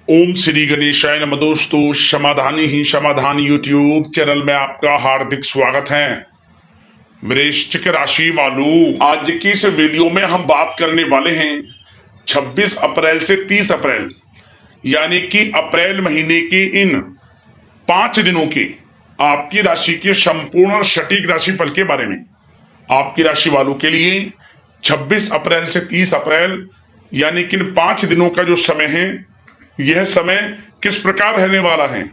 ओम श्री गणेशाय नमः। दोस्तों, समाधानी ही समाधान यूट्यूब चैनल में आपका हार्दिक स्वागत है। वृश्चिक राशि वालों, आज की इस वीडियो में हम बात करने वाले हैं 26 अप्रैल से 30 अप्रैल यानी कि अप्रैल महीने के इन 5 दिनों के आपकी राशि के संपूर्ण सटीक राशिफल के बारे में। आपकी राशि वालों के लिए 26 अप्रैल से 30 अप्रैल यानी कि इन 5 दिनों का जो समय है, यह समय किस प्रकार रहने वाला है,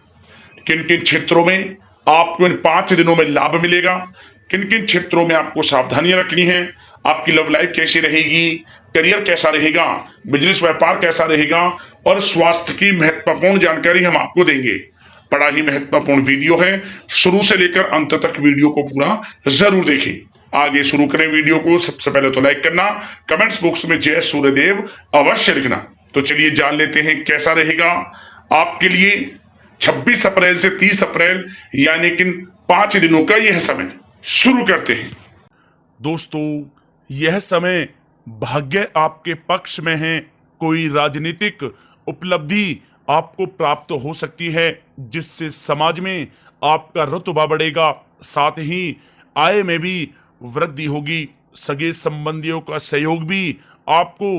किन किन क्षेत्रों में आपको इन 5 दिनों में लाभ मिलेगा, किन किन क्षेत्रों में आपको सावधानियां रखनी है, आपकी लव लाइफ कैसी रहेगी, करियर कैसा रहेगा, बिजनेस व्यापार कैसा रहेगा और स्वास्थ्य की महत्वपूर्ण जानकारी हम आपको देंगे। बड़ा ही महत्वपूर्ण वीडियो है, शुरू से लेकर अंत तक वीडियो को पूरा जरूर देखें। आगे शुरू करें वीडियो को। सबसे पहले तो लाइक करना, कमेंट्स बॉक्स में जय सूर्यदेव अवश्य लिखना। तो चलिए जान लेते हैं कैसा रहेगा आपके लिए 26 अप्रैल से 30 अप्रैल यानी कि 5 दिनों का यह समय। शुरू करते हैं। दोस्तों, यह समय भाग्य आपके पक्ष में है। कोई राजनीतिक उपलब्धि आपको प्राप्त हो सकती है जिससे समाज में आपका रुतबा बढ़ेगा। साथ ही आय में भी वृद्धि होगी। सगे संबंधियों का सहयोग भी आपको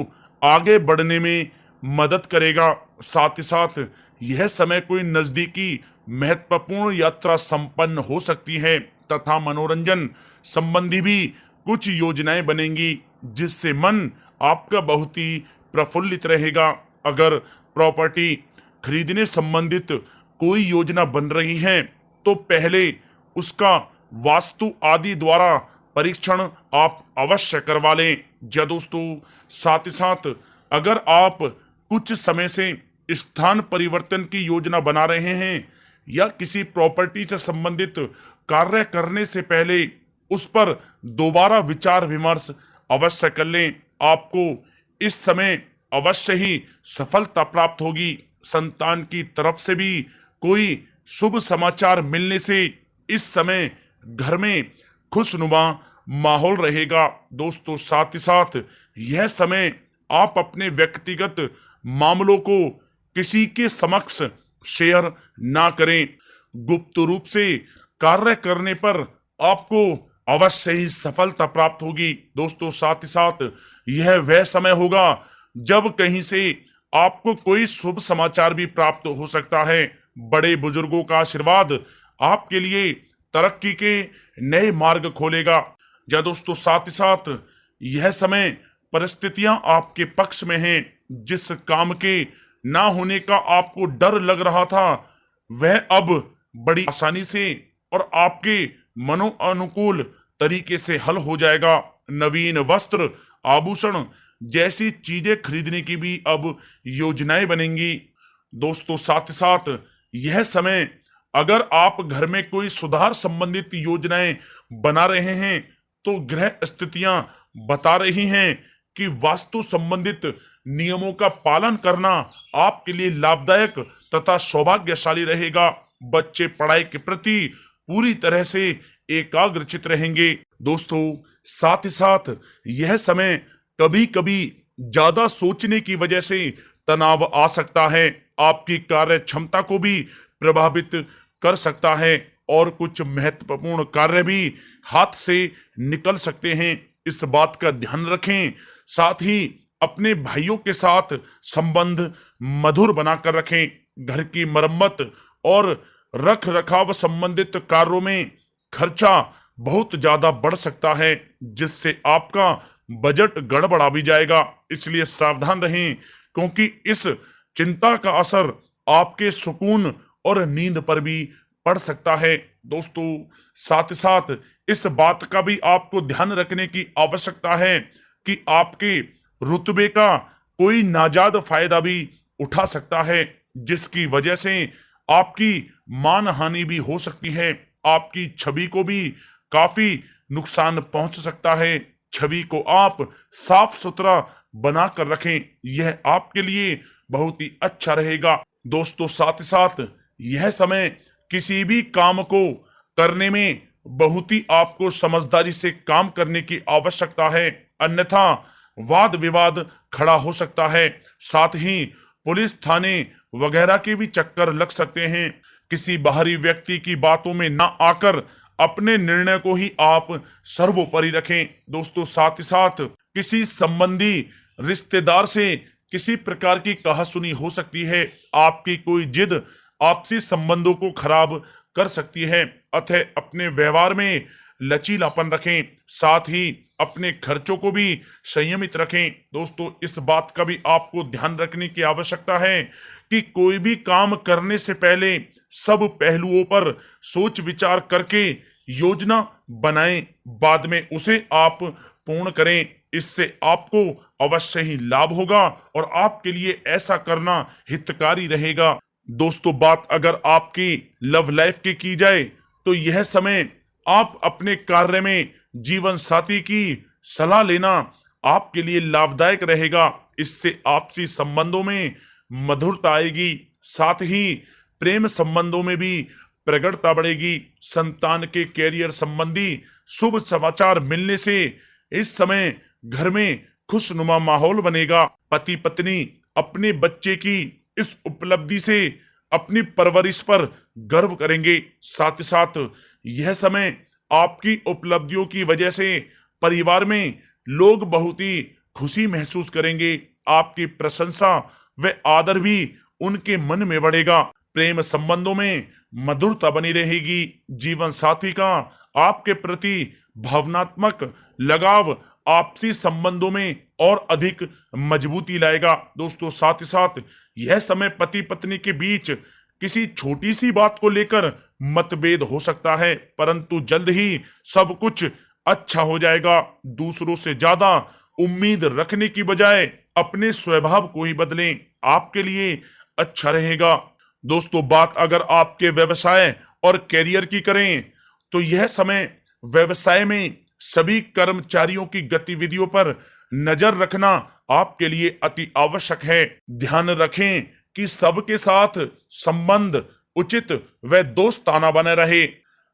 आगे बढ़ने में मदद करेगा। साथ ही साथ यह समय कोई नजदीकी महत्वपूर्ण यात्रा संपन्न हो सकती है तथा मनोरंजन संबंधी भी कुछ योजनाएं बनेंगी जिससे मन आपका बहुत ही प्रफुल्लित रहेगा। अगर प्रॉपर्टी खरीदने संबंधित कोई योजना बन रही है तो पहले उसका वास्तु आदि द्वारा परीक्षण आप अवश्य करवा लें। जी दोस्तों, साथ ही साथ अगर आप कुछ समय से स्थान परिवर्तन की योजना बना रहे हैं या किसी प्रॉपर्टी से संबंधित कार्य करने से पहले उस पर दोबारा विचार विमर्श अवश्य कर लें। आपको इस समय अवश्य ही सफलता प्राप्त होगी। संतान की तरफ से भी कोई शुभ समाचार मिलने से इस समय घर में खुशनुमा माहौल रहेगा। दोस्तों, साथ ही साथ यह समय आप अपने व्यक्तिगत मामलों को किसी के समक्ष शेयर ना करें। गुप्त रूप से कार्य करने पर आपको अवश्य ही सफलता प्राप्त होगी। दोस्तों, साथ ही साथ यह वह समय होगा जब कहीं से आपको कोई शुभ समाचार भी प्राप्त हो सकता है। बड़े बुजुर्गों का आशीर्वाद आपके लिए तरक्की के नए मार्ग खोलेगा। या दोस्तों, साथ ही साथ यह समय परिस्थितियां आपके पक्ष में हैं। जिस काम के ना होने का आपको डर लग रहा था वह अब बड़ी आसानी से और आपके मनोअनुकूल तरीके से हल हो जाएगा। नवीन वस्त्र आभूषण जैसी चीजें खरीदने की भी अब योजनाएं बनेंगी। दोस्तों, साथ ही साथ यह समय अगर आप घर में कोई सुधार संबंधित योजनाएं बना रहे हैं तो ग्रह स्थितियां बता रही हैं कि वास्तु संबंधित नियमों का पालन करना आपके लिए लाभदायक तथा सौभाग्यशाली रहेगा। बच्चे पढ़ाई के प्रति पूरी तरह से एकाग्रचित रहेंगे। दोस्तों, साथ ही साथ यह समय कभी कभी ज्यादा सोचने की वजह से तनाव आ सकता है। आपकी कार्य क्षमता को भी प्रभावित कर सकता है और कुछ महत्वपूर्ण कार्य भी हाथ से निकल सकते हैं। इस बात का ध्यान रखें। साथ ही अपने भाइयों के साथ संबंध मधुर बनाकर रखें। घर की मरम्मत और रख रखाव संबंधित कार्यों में खर्चा बहुत ज्यादा बढ़ सकता है जिससे आपका बजट गड़बड़ा भी जाएगा। इसलिए सावधान रहें क्योंकि इस चिंता का असर आपके सुकून और नींद पर भी पड़ सकता है। दोस्तों, साथ ही साथ इस बात का भी आपको ध्यान रखने की आवश्यकता है कि आपके रुतबे का कोई नाजायज फायदा भी उठा सकता है जिसकी वजह से आपकी मान हानि भी हो सकती है। आपकी छवि को भी काफी नुकसान पहुंच सकता है। छवि को आप साफ सुथरा बनाकर रखें, यह आपके लिए बहुत ही अच्छा रहेगा। दोस्तों, साथ ही साथ यह समय किसी भी काम को करने में बहुत ही आपको समझदारी से काम करने की आवश्यकता है, अन्यथा वाद विवाद खड़ा हो सकता है। साथ ही पुलिस थाने वगैरह के भी चक्कर लग सकते हैं। किसी बाहरी व्यक्ति की बातों में ना आकर अपने निर्णय को ही आप सर्वोपरि रखें। दोस्तों साथ ही साथ किसी संबंधी रिश्तेदार से किसी प्रकार की कहासुनी हो सकती है। आपकी कोई जिद आपसी संबंधों को खराब कर सकती है। अतः अपने व्यवहार में लचीलापन रखें, साथ ही अपने खर्चों को भी संयमित रखें। दोस्तों इस बात का भी आपको ध्यान रखने की आवश्यकता है कि कोई भी काम करने से पहले सब पहलुओं पर सोच विचार करके योजना बनाएं, बाद में उसे आप पूर्ण करें। इससे आपको अवश्य ही लाभ होगा और आपके लिए ऐसा करना हितकारी रहेगा। दोस्तों बात अगर आपकी लव लाइफ की जाए तो यह समय आप अपने कार्य में जीवन साथी की सलाह लेना आपके लिए लाभदायक रहेगा। इससे आपसी संबंधों में मधुरता आएगी, साथ ही प्रेम संबंधों में भी प्रगाढ़ता बढ़ेगी। संतान के कैरियर संबंधी शुभ समाचार मिलने से इस समय घर में खुशनुमा माहौल बनेगा। पति पत्नी अपने बच्चे की इस उपलब्धि से अपनी परवरिश पर गर्व करेंगे। साथ ही साथ यह समय आपकी उपलब्धियों की वजह से परिवार में लोग बहुत ही खुशी महसूस करेंगे। आपकी प्रशंसा व आदर भी उनके मन में बढ़ेगा। प्रेम संबंधों में मधुरता बनी रहेगी। जीवन साथी का आपके प्रति भावनात्मक लगाव आपसी संबंधों में और अधिक मजबूती लाएगा। दोस्तों साथ ही साथ यह समय पति पत्नी के बीच किसी छोटी सी बात को लेकर मतभेद हो सकता है, परंतु जल्द ही सब कुछ अच्छा हो जाएगा। दूसरों से ज्यादा उम्मीद रखने की बजाय अपने स्वभाव को ही बदलें, आपके लिए अच्छा रहेगा। दोस्तों बात अगर आपके व्यवसाय और कैरियर की करें तो यह समय व्यवसाय में सभी कर्मचारियों की गतिविधियों पर नजर रखना आपके लिए अति आवश्यक है। ध्यान रखें कि सबके साथ संबंध उचित व दोस्ताना बने रहे।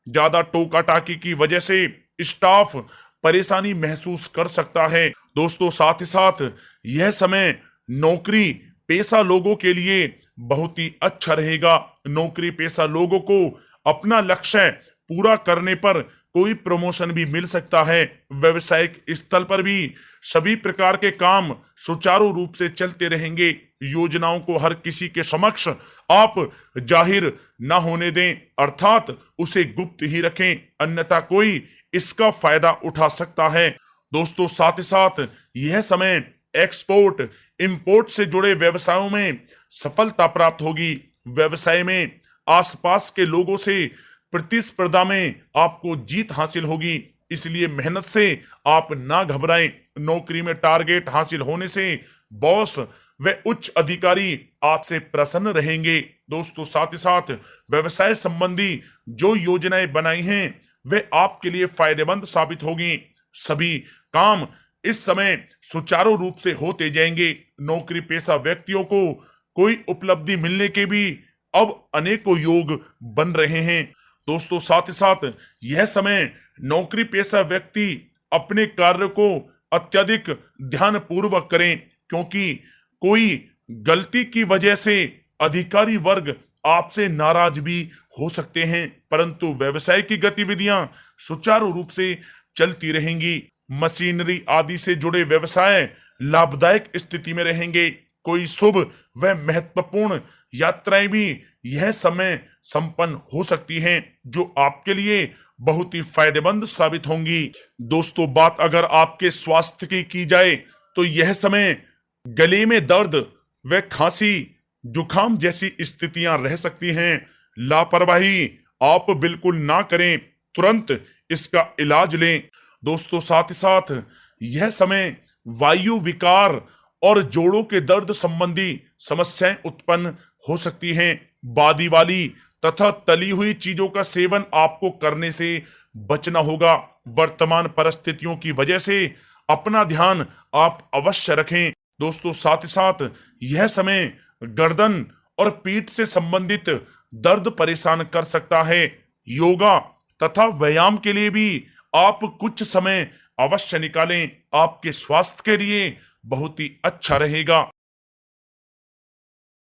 ज्यादा टोका टाकी की वजह से स्टाफ परेशानी महसूस कर सकता है। दोस्तों साथ ही साथ यह समय नौकरी पेशा लोगों के लिए बहुत ही अच्छा रहेगा। नौकरी पेशा लोगों को अपना लक्ष्य पूरा करने पर कोई प्रमोशन भी मिल सकता है। व्यवसायिक स्थल पर भी सभी प्रकार के काम सुचारू रूप से चलते रहेंगे। योजनाओं को हर किसी के समक्ष आप जाहिर न होने दें, अर्थात उसे गुप्त ही रखें, अन्यथा कोई इसका फायदा उठा सकता है। दोस्तों साथ ही साथ यह समय एक्सपोर्ट इंपोर्ट से जुड़े व्यवसायों में सफलता प्राप्त होगी। व्यवसाय में आसपास के लोगों से प्रतिस्पर्धा में आपको जीत हासिल होगी, इसलिए मेहनत से आप ना घबराएं। नौकरी में टारगेट हासिल होने से बॉस व उच्च अधिकारी आपसे प्रसन्न रहेंगे। दोस्तों साथ ही साथ व्यवसाय संबंधी जो योजनाएं बनाई हैं वे आपके लिए फायदेमंद साबित होगी। सभी काम इस समय सुचारू रूप से होते जाएंगे। नौकरी पेशा व्यक्तियों को कोई उपलब्धि मिलने के भी अब अनेकों योग बन रहे हैं। दोस्तों साथ ही साथ यह समय नौकरी पेशा व्यक्ति अपने कार्य को अत्यधिक ध्यान पूर्वक करें, क्योंकि कोई गलती की वजह से अधिकारी वर्ग आपसे नाराज भी हो सकते हैं, परंतु व्यवसाय की गतिविधियां सुचारू रूप से चलती रहेंगी। मशीनरी आदि से जुड़े व्यवसाय लाभदायक स्थिति में रहेंगे। कोई शुभ व महत्वपूर्ण यात्राएं भी यह समय संपन्न हो सकती हैं, जो आपके लिए बहुत ही फायदेमंद साबित होंगी। दोस्तों बात अगर आपके स्वास्थ्य की जाए तो यह समय गले में दर्द व खांसी जुकाम जैसी स्थितियां रह सकती हैं। लापरवाही आप बिल्कुल ना करें, तुरंत इसका इलाज लें। दोस्तों साथ ही साथ यह समय वायु विकार और जोड़ों के दर्द संबंधी समस्याएं उत्पन्न हो सकती हैं। बादी वाली तथा तली हुई चीजों का सेवन आपको करने से बचना होगा। वर्तमान परिस्थितियों की वजह से अपना ध्यान आप अवश्य रखें। दोस्तों साथ ही साथ यह समय गर्दन और पीठ से संबंधित दर्द परेशान कर सकता है। योगा तथा व्यायाम के लिए भी आप कुछ समय अवश्य निकालें, आपके स्वास्थ्य के लिए बहुत ही अच्छा रहेगा।